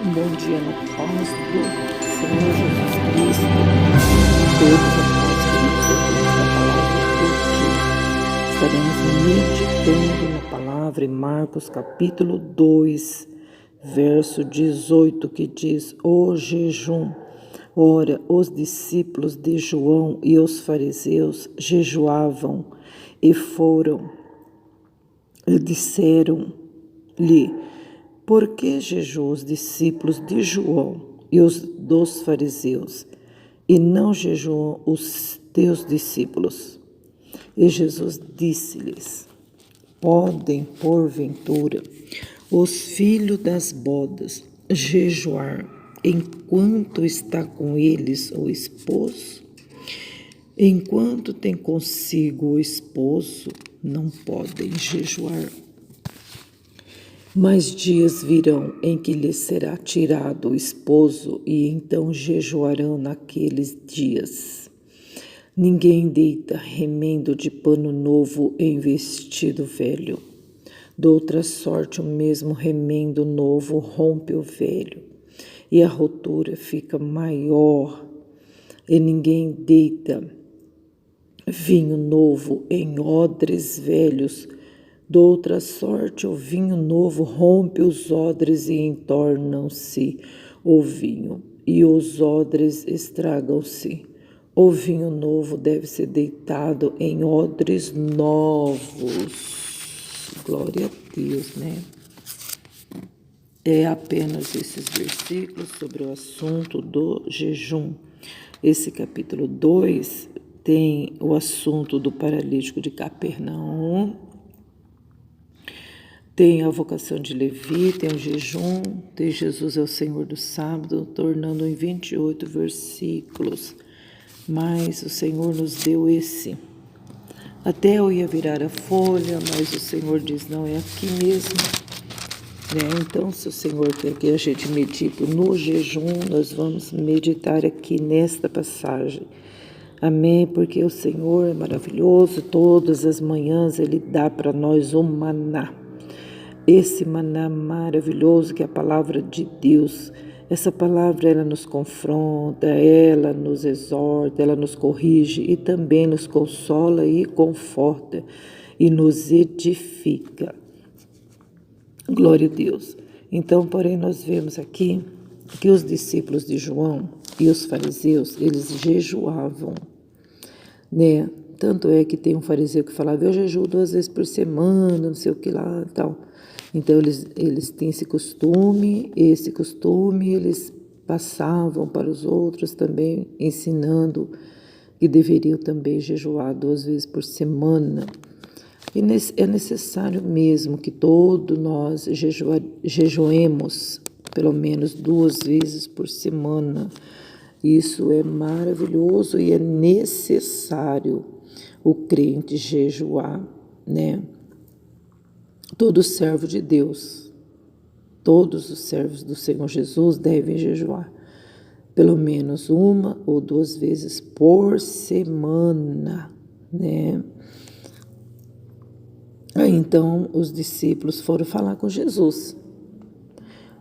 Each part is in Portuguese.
Um bom dia na paz do Senhor Jesus Cristo. Todos a paz que nos ouvimos da palavra do dia. Estaremos meditando na palavra em Marcos capítulo 2, verso 18, que diz: O jejum. Ora, os discípulos de João e os fariseus jejuavam e disseram-lhe: por que jejuam os discípulos de João e os dos fariseus, e não jejuam os teus discípulos? E Jesus disse-lhes: podem, porventura, os filhos das bodas jejuar enquanto está com eles o esposo? Enquanto tem consigo o esposo, não podem jejuar. Mas dias virão em que lhes será tirado o esposo, e então jejuarão naqueles dias. Ninguém deita remendo de pano novo em vestido velho. De outra sorte, o mesmo remendo novo rompe o velho, e a rotura fica maior. E ninguém deita vinho novo em odres velhos. De outra sorte, o vinho novo rompe os odres e entornam-se o vinho, e os odres estragam-se. O vinho novo deve ser deitado em odres novos. Glória a Deus, né? É apenas esses versículos sobre o assunto do jejum. Esse capítulo 2 tem o assunto do paralítico de Capernaum, tem a vocação de Levi, tem o jejum, tem Jesus é o Senhor do sábado, tornando em 28 versículos. Mas o Senhor nos deu esse. Até eu ia virar a folha, mas o Senhor diz, não, é aqui mesmo. Então, se o Senhor quer que a gente medite no jejum, nós vamos meditar aqui nesta passagem. Amém? Porque o Senhor é maravilhoso, todas as manhãs Ele dá para nós o maná. Esse maná maravilhoso que é a palavra de Deus. Essa palavra, ela nos confronta, ela nos exorta, ela nos corrige e também nos consola e conforta e nos edifica. Glória a Deus. Então, porém, nós vemos aqui que os discípulos de João e os fariseus, eles jejuavam, né? Tanto é que tem um fariseu que falava, eu jejuo 2 vezes por semana, não sei o que lá e tal. Então, eles têm esse costume eles passavam para os outros também, ensinando que deveriam também jejuar 2 vezes por semana. E é necessário mesmo que todos nós jejuemos pelo menos 2 vezes por semana. Isso é maravilhoso e é necessário o crente jejuar, né? Todo servo de Deus, todos os servos do Senhor Jesus devem jejuar pelo menos 1 ou 2 vezes por semana, né? Aí então os discípulos foram falar com Jesus.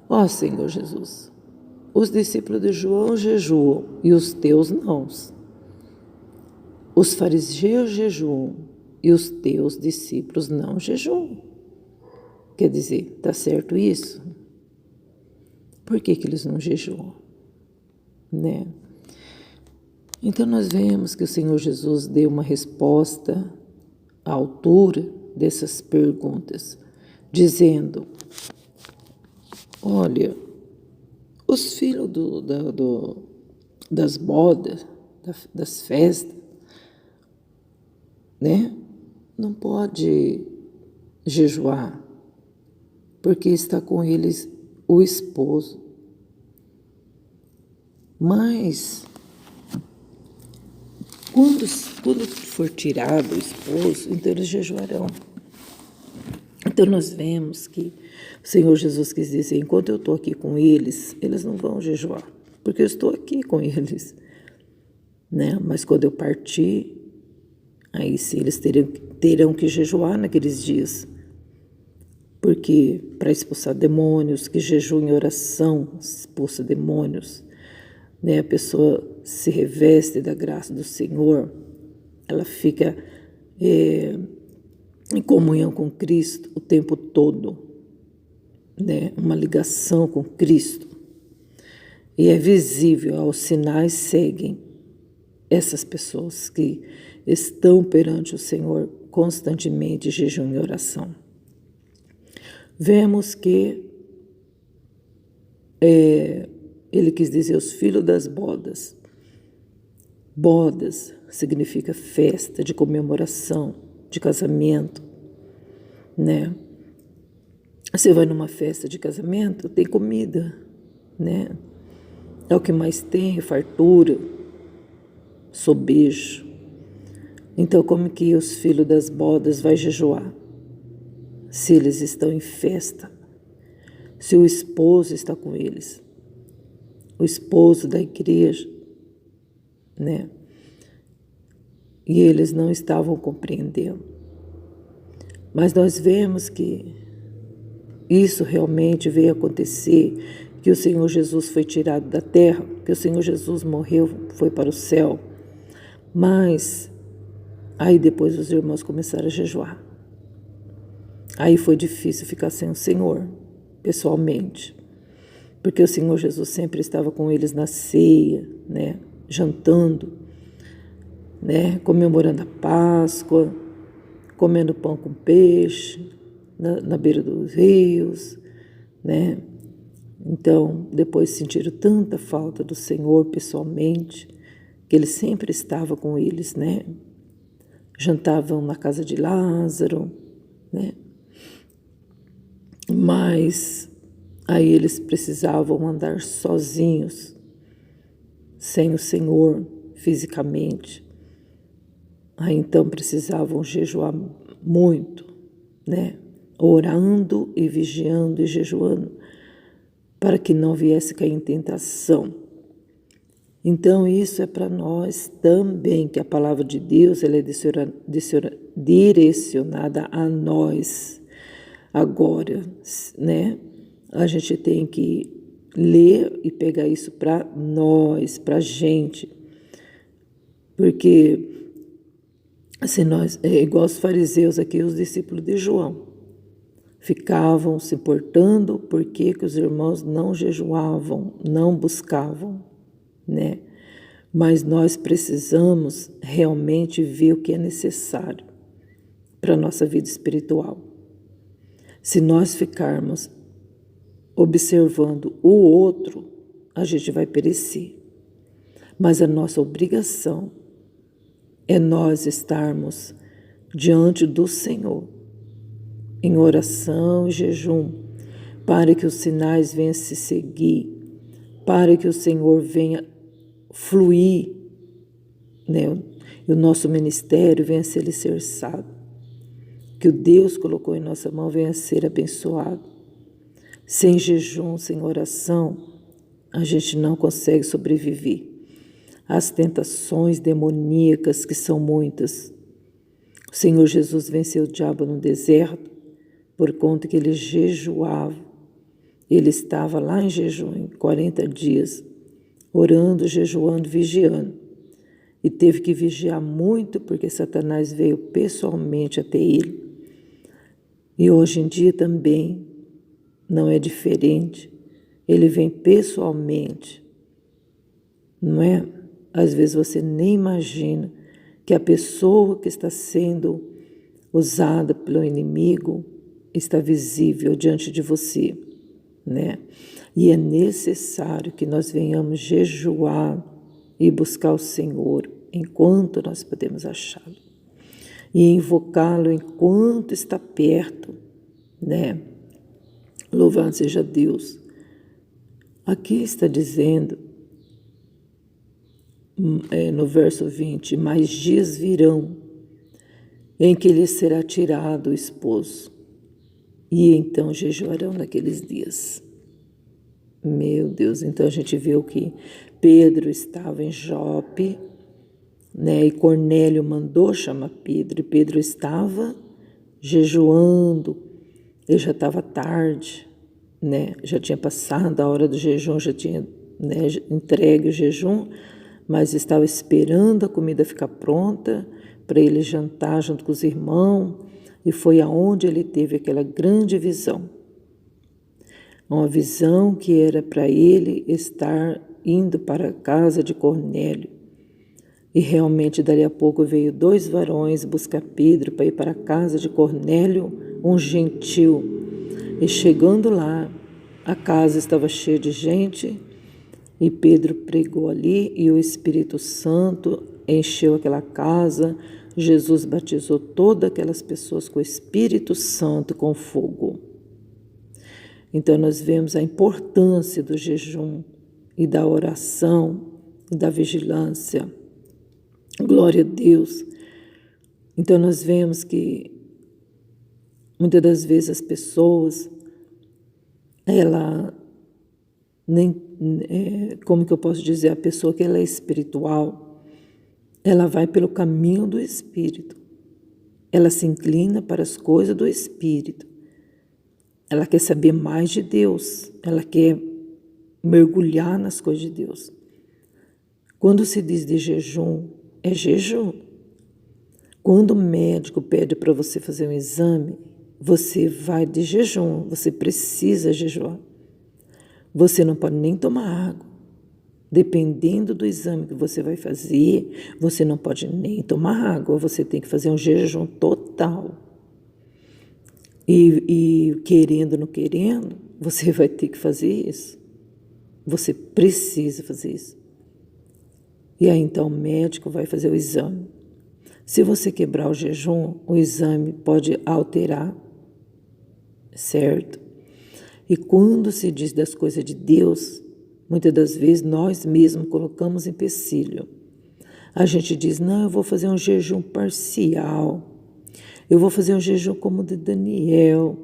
Ó Senhor Jesus, os discípulos de João jejuam e os teus não. Os fariseus jejuam e os teus discípulos não jejuam. Quer dizer, está certo isso? Por que eles não jejuam? Né? Então nós vemos que o Senhor Jesus deu uma resposta à altura dessas perguntas, dizendo, olha, os filhos das bodas, das festas, né? Não pode jejuar, porque está com eles o esposo. Mas, quando for tirado o esposo, então eles jejuarão. Então nós vemos que o Senhor Jesus quis dizer, enquanto eu estou aqui com eles, eles não vão jejuar, porque eu estou aqui com eles, né? Mas quando eu partir, aí sim eles terão que jejuar naqueles dias. porque para expulsar demônios, que jejum e oração expulsa demônios, né? A pessoa se reveste da graça do Senhor, ela fica em comunhão com Cristo o tempo todo, né? Uma ligação com Cristo. E é visível, os sinais seguem essas pessoas que estão perante o Senhor constantemente em jejum e oração. Vemos que ele quis dizer os filhos das bodas. Bodas significa festa de comemoração, de casamento, né? Você vai numa festa de casamento, tem comida, né? É o que mais tem, fartura, sobejo. Então, como que os filhos das bodas vai jejuar? Se eles estão em festa, se o esposo está com eles, o esposo da igreja, né? E eles não estavam compreendendo. Mas nós vemos que isso realmente veio acontecer, que o Senhor Jesus foi tirado da terra, que o Senhor Jesus morreu, foi para o céu. Mas aí depois os irmãos começaram a jejuar. Aí foi difícil ficar sem o Senhor, pessoalmente, porque o Senhor Jesus sempre estava com eles na ceia, né, jantando, né, comemorando a Páscoa, comendo pão com peixe, na beira dos rios, né. Então, depois sentiram tanta falta do Senhor pessoalmente, que Ele sempre estava com eles, né. Jantavam na casa de Lázaro, né. Mas aí eles precisavam andar sozinhos, sem o Senhor fisicamente. Aí então precisavam jejuar muito, né? Orando e vigiando e jejuando, para que não viesse cair em tentação. Então isso é para nós também, que a palavra de Deus ela é direcionada a nós. Agora, né? A gente tem que ler e pegar isso para nós, para a gente. Porque assim, nós, é igual os fariseus aqui, os discípulos de João, ficavam se importando porque que os irmãos não jejuavam, não buscavam, né? Mas nós precisamos realmente ver o que é necessário para a nossa vida espiritual. Se nós ficarmos observando o outro, a gente vai perecer. Mas a nossa obrigação é nós estarmos diante do Senhor, em oração e jejum, para que os sinais venham se seguir, para que o Senhor venha fluir, né? E o nosso ministério venha ser alicerçado, que o Deus colocou em nossa mão venha ser abençoado. Sem jejum, sem oração, a gente não consegue sobreviver às tentações demoníacas, que são muitas. O Senhor Jesus venceu o diabo no deserto por conta que ele jejuava. Ele estava lá em jejum, 40 dias, orando, jejuando, vigiando. E teve que vigiar muito porque Satanás veio pessoalmente até ele. E hoje em dia também não é diferente. Ele vem pessoalmente, não é? Às vezes você nem imagina que a pessoa que está sendo usada pelo inimigo está visível diante de você, né? E é necessário que nós venhamos jejuar e buscar o Senhor enquanto nós podemos achá-lo. E invocá-lo enquanto está perto, né? Louvado seja Deus. Aqui está dizendo, no verso 20, mais dias virão em que lhe será tirado o esposo, e então jejuarão naqueles dias. Meu Deus, então a gente viu que Pedro estava em Jope, né? E Cornélio mandou chamar Pedro, e Pedro estava jejuando, ele já estava tarde, né? Já tinha passado a hora do jejum, já tinha, né, entregue o jejum, mas estava esperando a comida ficar pronta para ele jantar junto com os irmãos, e foi aonde ele teve aquela grande visão. Uma visão que era para ele estar indo para a casa de Cornélio. E realmente, dali a pouco, veio 2 varões buscar Pedro para ir para a casa de Cornélio, um gentil. E chegando lá, a casa estava cheia de gente, e Pedro pregou ali, e o Espírito Santo encheu aquela casa. Jesus batizou todas aquelas pessoas com o Espírito Santo, com fogo. Então nós vemos a importância do jejum e da oração e da vigilância. Glória a Deus. Então nós vemos que muitas das vezes as pessoas, ela nem, como que eu posso dizer, a pessoa que ela é espiritual, ela vai pelo caminho do Espírito. Ela se inclina para as coisas do Espírito. Ela quer saber mais de Deus. Ela quer mergulhar nas coisas de Deus. Quando se diz de jejum, é jejum. Quando o médico pede para você fazer um exame, você vai de jejum. Você precisa jejuar. Você não pode nem tomar água. Dependendo do exame que você vai fazer, você não pode nem tomar água. Você tem que fazer um jejum total. E querendo ou não querendo, você vai ter que fazer isso. Você precisa fazer isso. E aí então o médico vai fazer o exame. Se você quebrar o jejum, o exame pode alterar, certo? E quando se diz das coisas de Deus, muitas das vezes nós mesmos colocamos empecilho. A gente diz, não, eu vou fazer um jejum parcial. Eu vou fazer um jejum como o de Daniel,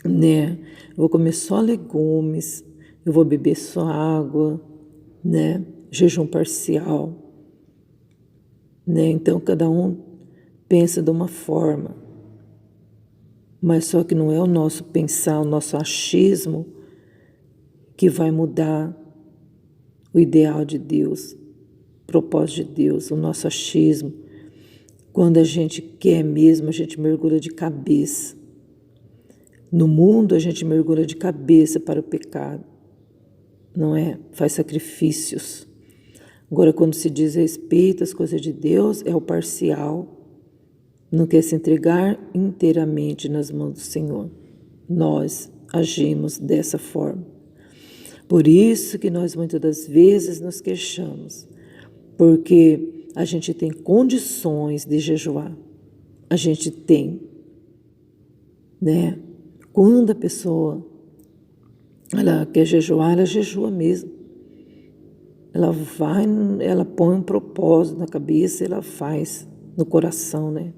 né? Eu vou comer só legumes, eu vou beber só água, né? Jejum parcial, né? Então cada um pensa de uma forma, mas só que não é o nosso pensar, o nosso achismo que vai mudar o ideal de Deus, o propósito de Deus, o nosso achismo. Quando a gente quer mesmo, a gente mergulha de cabeça. No mundo, a gente mergulha de cabeça para o pecado, não é? Faz sacrifícios. Agora, quando se diz respeito às coisas de Deus, é o parcial. Não quer se entregar inteiramente nas mãos do Senhor. Nós agimos dessa forma. Por isso que nós muitas das vezes nos queixamos, porque a gente tem condições de jejuar. A gente tem, né? Quando a pessoa ela quer jejuar, ela jejua mesmo. Ela põe um propósito na cabeça e ela faz no coração, né?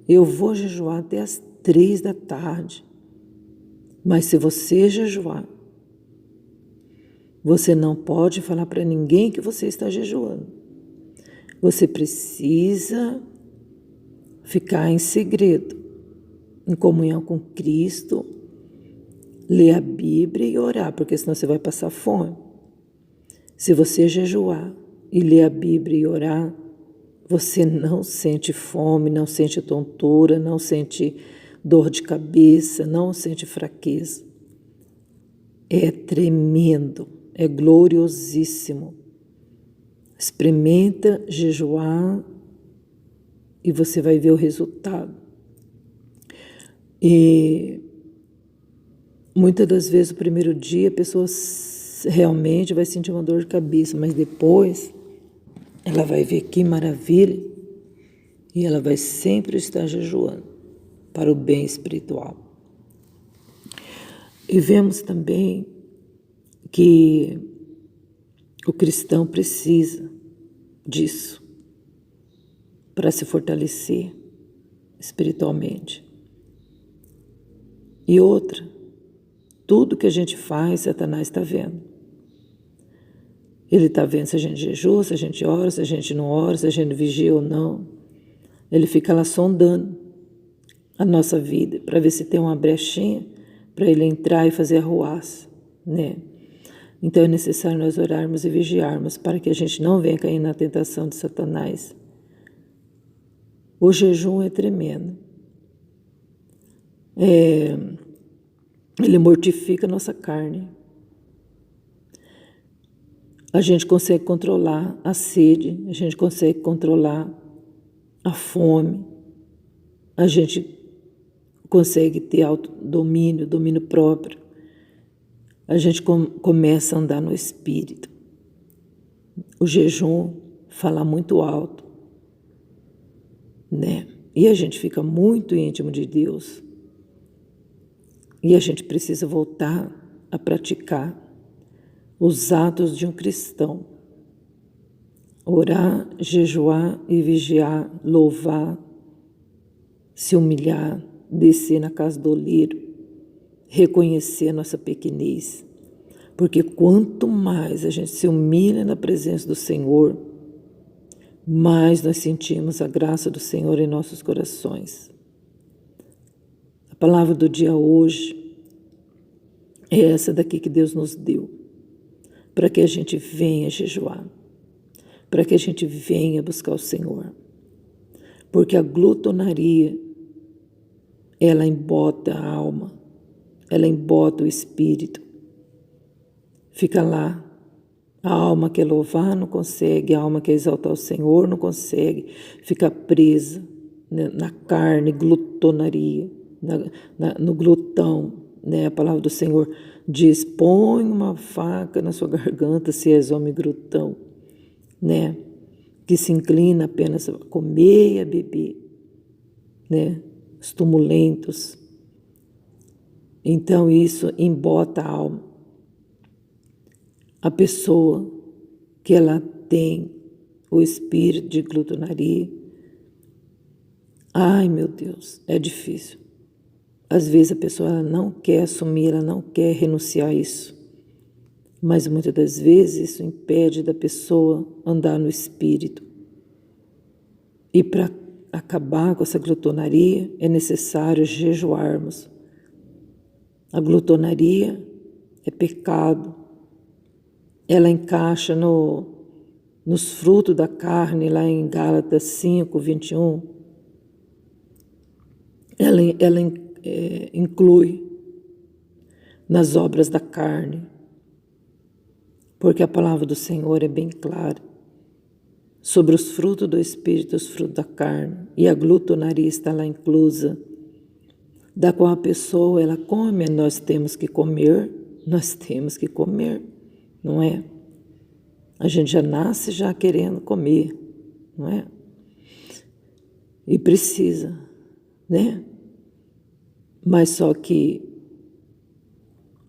Eu vou jejuar até as 3 da tarde. Mas se você jejuar, você não pode falar para ninguém que você está jejuando. Você precisa ficar em segredo, em comunhão com Cristo, ler a Bíblia e orar, porque senão você vai passar fome. Se você jejuar e ler a Bíblia e orar, você não sente fome, não sente tontura, não sente dor de cabeça, não sente fraqueza. É tremendo, é gloriosíssimo. Experimenta jejuar e você vai ver o resultado. E muitas das vezes, o primeiro dia, a pessoa realmente vai sentir uma dor de cabeça, mas depois ela vai ver que maravilha e ela vai sempre estar jejuando para o bem espiritual. E vemos também que o cristão precisa disso para se fortalecer espiritualmente. E outra, tudo que a gente faz, Satanás está vendo. Ele está vendo se a gente jejua, se a gente ora, se a gente não ora, se a gente vigia ou não. Ele fica lá sondando. a nossa vida, para ver se tem uma brechinha para ele entrar e fazer arruaça, né? Então é necessário nós orarmos e vigiarmos para que a gente não venha cair na tentação de Satanás. O jejum é tremendo. Ele mortifica a nossa carne. A gente consegue controlar a sede, a gente consegue controlar a fome, a gente consegue ter autodomínio, domínio próprio. A gente começa a andar no Espírito. O jejum fala muito alto, né? E a gente fica muito íntimo de Deus. E a gente precisa voltar a praticar os atos de um cristão. Orar, jejuar e vigiar, louvar, se humilhar, descer na casa do oleiro, reconhecer a nossa pequenez. Porque quanto mais a gente se humilha na presença do Senhor, mais nós sentimos a graça do Senhor em nossos corações. A palavra do dia hoje é essa daqui que Deus nos deu, para que a gente venha jejuar, para que a gente venha buscar o Senhor. Porque a glutonaria, ela embota a alma, ela embota o espírito. Fica lá. A alma quer louvar, não consegue. A alma quer exaltar o Senhor, não consegue. Fica presa, né, na carne, glutonaria, no glutão. Né? A palavra do Senhor diz, põe uma faca na sua garganta se és homem glutão. Né? Que se inclina apenas a comer e a beber. Né? Os tumulentos. Então isso embota a alma. A pessoa que ela tem o espírito de glutonaria, ai meu Deus, é difícil. Às vezes a pessoa ela não quer assumir, ela não quer renunciar a isso. Mas muitas das vezes isso impede da pessoa andar no espírito. E para acabar com essa glutonaria é necessário jejuarmos. A glutonaria é pecado. Ela encaixa nos frutos da carne, lá em Gálatas 5, 21. Ela inclui nas obras da carne, porque a palavra do Senhor é bem clara sobre os frutos do Espírito, os frutos da carne, e a glutonaria está lá inclusa, da qual a pessoa ela come, nós temos que comer, não é? A gente já nasce já querendo comer, não é? E precisa, né? Mas só que,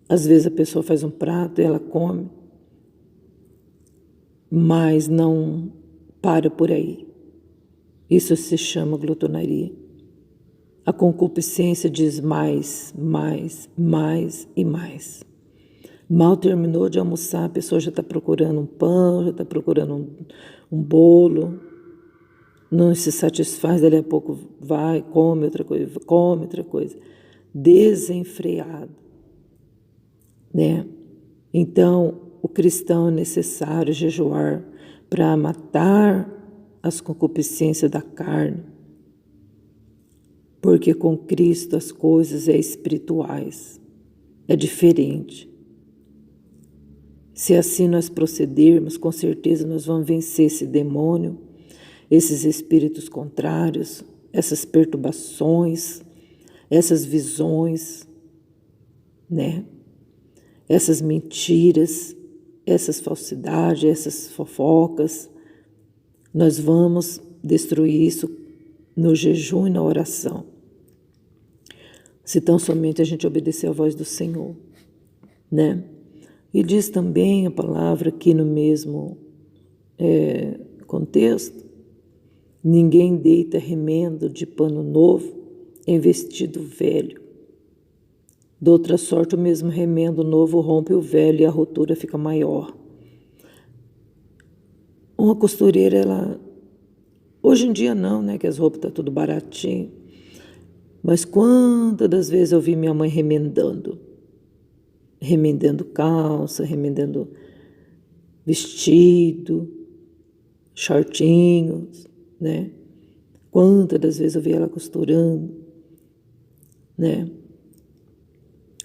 às vezes a pessoa faz um prato e ela come, mas não para por aí. Isso se chama glutonaria. A concupiscência diz mais, mais, mais e mais. Mal terminou de almoçar, a pessoa já está procurando um pão, já está procurando um bolo, não se satisfaz, dali a pouco vai, come outra coisa, desenfreado, né? Então, o cristão é necessário jejuar para matar as concupiscências da carne, porque com Cristo as coisas é espirituais, é diferente. Se assim nós procedermos, com certeza nós vamos vencer esse demônio, esses espíritos contrários, essas perturbações, essas visões, né? Essas mentiras, essas falsidades, essas fofocas. Nós vamos destruir isso no jejum e na oração. Se tão somente a gente obedecer à voz do Senhor, né? E diz também a palavra aqui no mesmo contexto, ninguém deita remendo de pano novo em vestido velho. De outra sorte, o mesmo remendo novo rompe o velho e a rotura fica maior. Uma costureira, ela... Hoje em dia não, né, que as roupas estão tudo baratinho. Mas quantas das vezes eu vi minha mãe remendando calça, remendando vestido, shortinhos, né? Quantas das vezes eu vi ela costurando, né?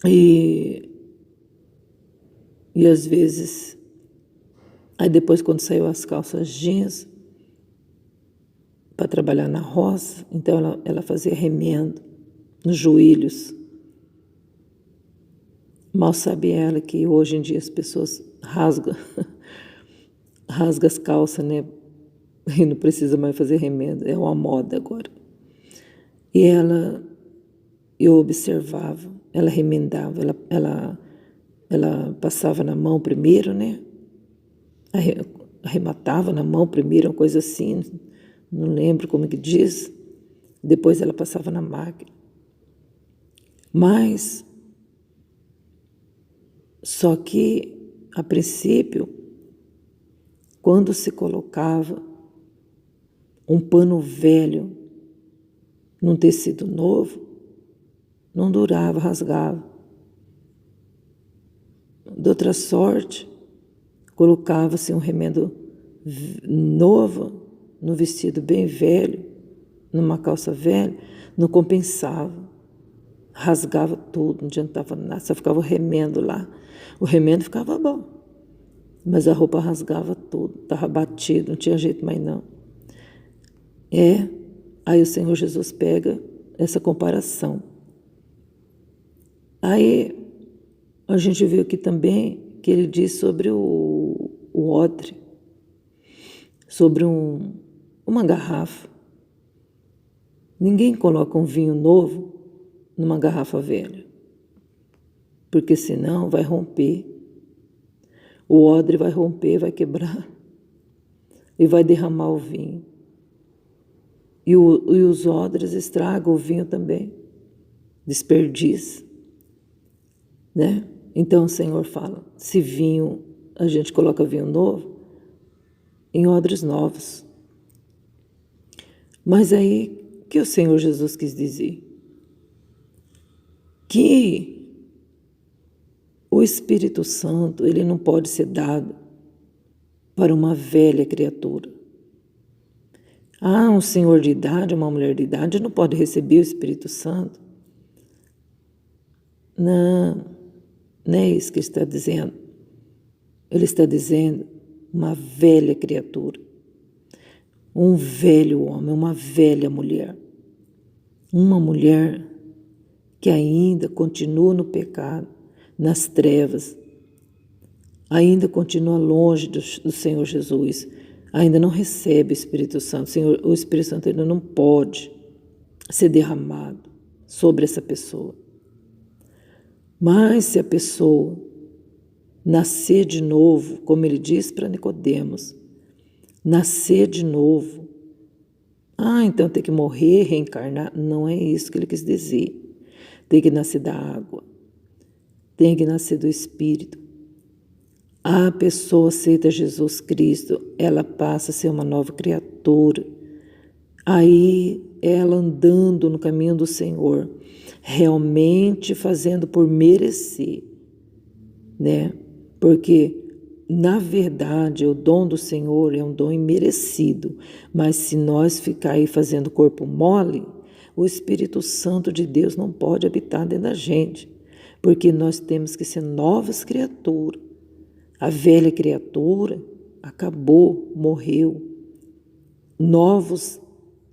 E às vezes, aí depois quando saiu as calças jeans para trabalhar na roça, então ela fazia remendo nos joelhos. Mal sabe ela que hoje em dia as pessoas rasgam as calças, né? E não precisa mais fazer remendo, é uma moda agora. E eu observava, ela remendava, ela passava na mão primeiro, né? Arrematava na mão primeiro, uma coisa assim, não lembro como que diz. Depois ela passava na máquina. Mas, só que, a princípio, quando se colocava um pano velho num tecido novo, não durava, rasgava. De outra sorte, colocava-se um remendo novo no vestido bem velho, numa calça velha, não compensava. Rasgava tudo, não adiantava nada, só ficava o remendo lá. O remendo ficava bom, mas a roupa rasgava tudo, estava batido, não tinha jeito mais não. Aí o Senhor Jesus pega essa comparação. Aí a gente viu aqui também que ele diz sobre o odre, sobre uma garrafa. Ninguém coloca um vinho novo numa garrafa velha, porque senão vai romper. O odre vai romper, vai quebrar e vai derramar o vinho. E os odres estragam o vinho também, desperdiça, né? Então o Senhor fala, se vinho, a gente coloca vinho novo em odres novos. Mas aí, o que o Senhor Jesus quis dizer? Que o Espírito Santo, ele não pode ser dado para uma velha criatura. Um senhor de idade, uma mulher de idade não pode receber o Espírito Santo. Não é isso que ele está dizendo. Ele está dizendo uma velha criatura, um velho homem, uma velha mulher. Uma mulher que ainda continua no pecado, nas trevas, ainda continua longe do Senhor Jesus, ainda não recebe o Espírito Santo. O Espírito Santo ainda não pode ser derramado sobre essa pessoa. Mas se a pessoa nascer de novo, como ele diz para Nicodemos, nascer de novo, então tem que morrer, reencarnar. Não é isso que ele quis dizer. Tem que nascer da água, tem que nascer do Espírito. A pessoa aceita Jesus Cristo, ela passa a ser uma nova criatura. Aí ela andando no caminho do Senhor, realmente fazendo por merecer, né? Porque, na verdade, o dom do Senhor é um dom imerecido, mas se nós ficar aí fazendo corpo mole, o Espírito Santo de Deus não pode habitar dentro da gente, porque nós temos que ser novas criaturas. A velha criatura acabou, morreu. Novos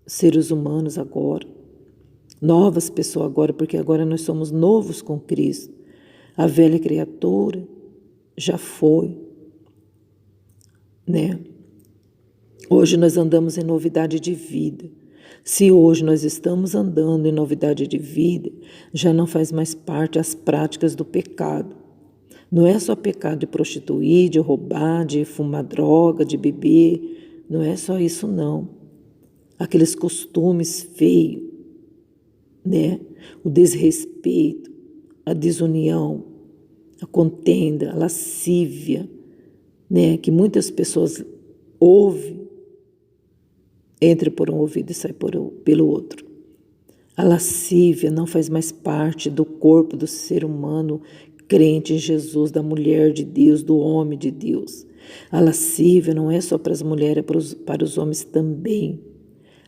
seres humanos agora, novas pessoas agora, porque agora nós somos novos com Cristo. A velha criatura já foi, né? Hoje nós andamos em novidade de vida. Se hoje nós estamos andando em novidade de vida, já não faz mais parte as práticas do pecado. Não é só pecado de prostituir, de roubar, de fumar droga, de beber. Não é só isso, não. Aqueles costumes feios, né? O desrespeito, a desunião, a contenda, a lascívia, né? Que muitas pessoas ouvem, entra por um ouvido e sai pelo outro. A lascívia não faz mais parte do corpo do ser humano crente em Jesus, da mulher de Deus, do homem de Deus. A lascívia não é só para as mulheres, é para os homens também.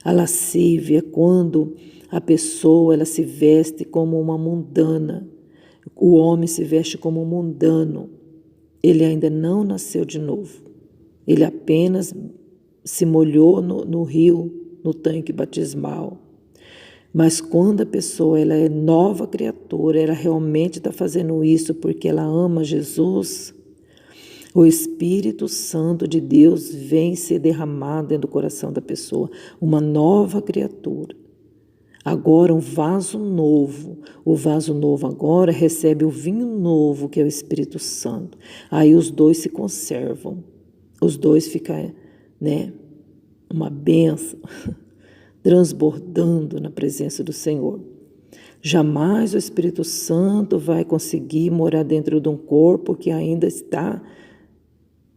A lascívia é quando a pessoa ela se veste como uma mundana. O homem se veste como um mundano. Ele ainda não nasceu de novo. Ele apenas se molhou no rio, no tanque batismal. Mas quando a pessoa ela é nova criatura, ela realmente está fazendo isso porque ela ama Jesus, o Espírito Santo de Deus vem ser derramado dentro do coração da pessoa, uma nova criatura. Agora um vaso novo, o vaso novo agora recebe o vinho novo que é o Espírito Santo. Aí os dois se conservam, os dois ficam, uma bênção, transbordando na presença do Senhor. Jamais o Espírito Santo vai conseguir morar dentro de um corpo que ainda está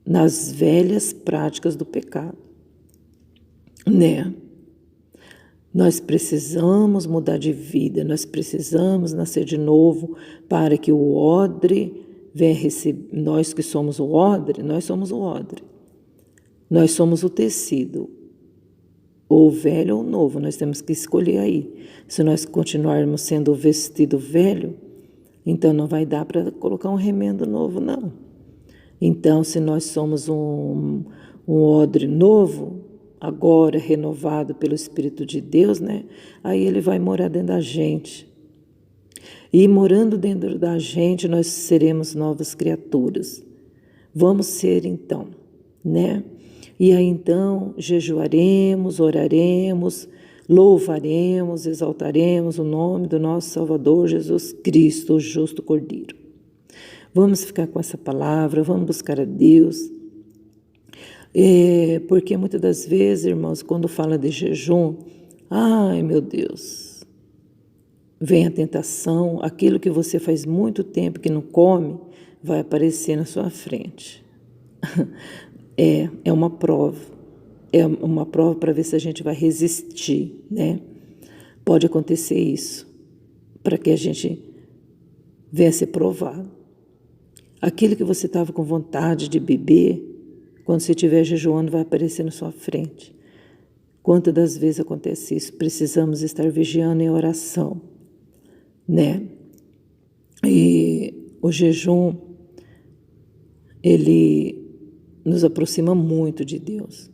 nas velhas práticas do pecado, Nós precisamos mudar de vida, nós precisamos nascer de novo para que o odre venha receber. Nós que somos o odre, nós somos o odre. Nós somos o tecido, ou velho ou novo, nós temos que escolher aí. Se nós continuarmos sendo o vestido velho, então não vai dar para colocar um remendo novo, não. Então, se nós somos um odre novo, agora renovado pelo Espírito de Deus, aí ele vai morar dentro da gente. E morando dentro da gente, nós seremos novas criaturas. Vamos ser então, E aí então jejuaremos, oraremos, louvaremos, exaltaremos o nome do nosso Salvador Jesus Cristo, o justo Cordeiro. Vamos ficar com essa palavra, vamos buscar a Deus. Porque muitas das vezes, irmãos, quando fala de jejum, ai meu Deus, vem a tentação, aquilo que você faz muito tempo que não come, vai aparecer na sua frente. É uma prova. É uma prova para ver se a gente vai resistir, Pode acontecer isso, para que a gente venha ser provado. Aquilo que você estava com vontade de beber, quando você estiver jejuando, vai aparecer na sua frente. Quantas das vezes acontece isso? Precisamos estar vigiando em oração, E o jejum, ele nos aproxima muito de Deus.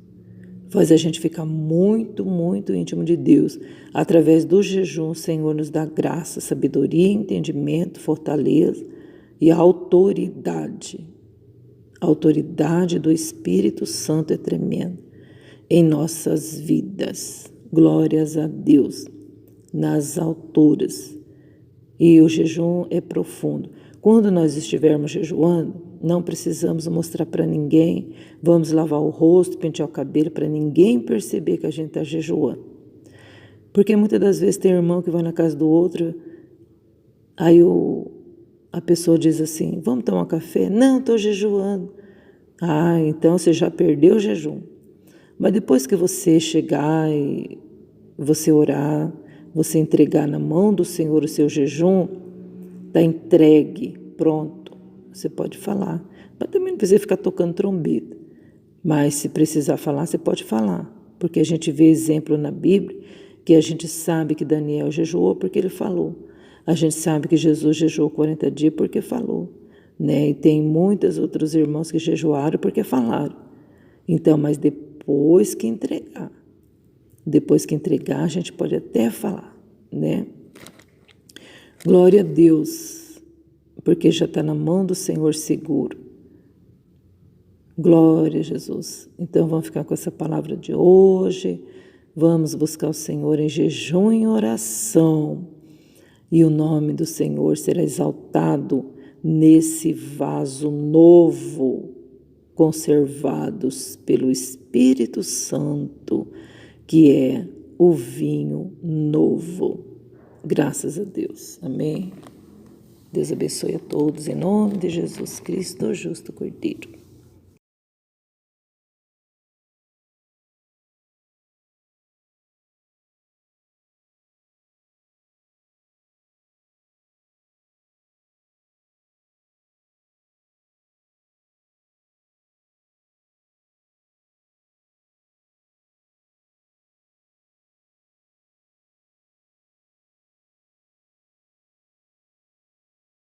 Faz a gente ficar muito, muito íntimo de Deus. Através do jejum, o Senhor nos dá graça, sabedoria, entendimento, fortaleza e autoridade. A autoridade do Espírito Santo é tremenda em nossas vidas. Glórias a Deus nas alturas. E o jejum é profundo. Quando nós estivermos jejuando, não precisamos mostrar para ninguém, vamos lavar o rosto, pentear o cabelo, para ninguém perceber que a gente está jejuando. Porque muitas das vezes tem irmão que vai na casa do outro, aí a pessoa diz assim, vamos tomar um café? Não, estou jejuando. Ah, então você já perdeu o jejum. Mas depois que você chegar e você orar, você entregar na mão do Senhor o seu jejum, está entregue, pronto. Você pode falar. Mas também não precisa ficar tocando trombeta. Mas se precisar falar, você pode falar. Porque a gente vê exemplo na Bíblia que a gente sabe que Daniel jejuou porque ele falou. A gente sabe que Jesus jejuou 40 dias porque falou. E tem muitos outros irmãos que jejuaram porque falaram. Então, mas depois que entregar, a gente pode até falar, Glória a Deus, porque já está na mão do Senhor seguro. Glória a Jesus. Então vamos ficar com essa palavra de hoje, vamos buscar o Senhor em jejum e oração, e o nome do Senhor será exaltado nesse vaso novo, conservados pelo Espírito Santo, que é o vinho novo. Graças a Deus. Amém. Deus abençoe a todos, em nome de Jesus Cristo, o justo Cordeiro.